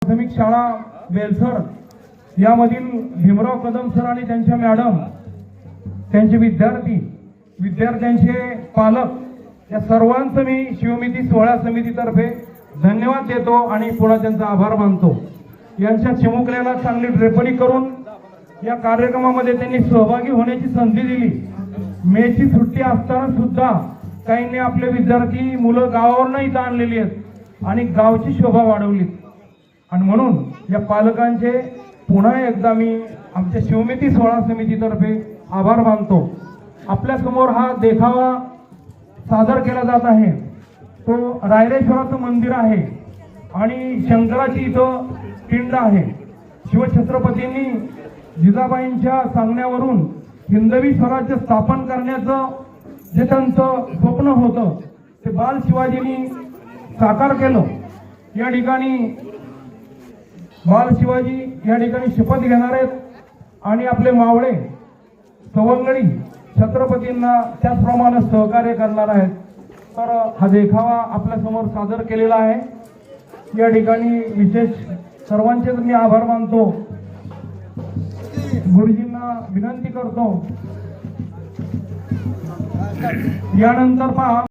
प्राथमिक शाळा बेलसर यामधील भीमराव कदम सर आणि त्यांच्या मॅडम, त्यांचे विद्यार्थ्यांचे पालक या सर्वांचं मी शिवमिती सोहळा समितीतर्फे धन्यवाद देतो आणि पुन्हा त्यांचा आभार मानतो। यांच्या चिमुकल्याला चांगली ड्रेपरी करून या कार्यक्रमामध्ये त्यांनी सहभागी होण्याची संधी दिली। मेची सुट्टी असताना सुद्धा काहींनी आपले विद्यार्थी मुलं गावावरून इथं आणलेली आहेत आणि गावची शोभा वाढवली आणि म्हणून या पालकांचे पुन्हा एकदा मी आमच्या शिवमिती सोहळा समितीतर्फे आभार मानतो। आपल्या समोर हा देखावा सादर केला जात आहे तो रायरेश्वराचं मंदिर आहे आणि शंकराची इथं पिंड आहे। शिवछत्रपतींनी जिजाबाईंच्या सांगण्यावरून हिंदवी स्वराज्य स्थापन करण्याचं जे त्यांचं स्वप्न होतं ते बाल शिवाजींनी साकार केलं। या ठिकाणी बाल शिवाजी या ठिकाणी शपथ घेणार आहेत आणि आपले मावळे सवंगडी छत्रपतींना त्याचप्रमाणे सहकार्य करणार आहेत। तर हा देखावा आपल्या समोर सादर केलेला आहे। या ठिकाणी विशेष सर्वांचेच मी आभार मानतो। गुरुजींना विनंती करतो यानंतर पहा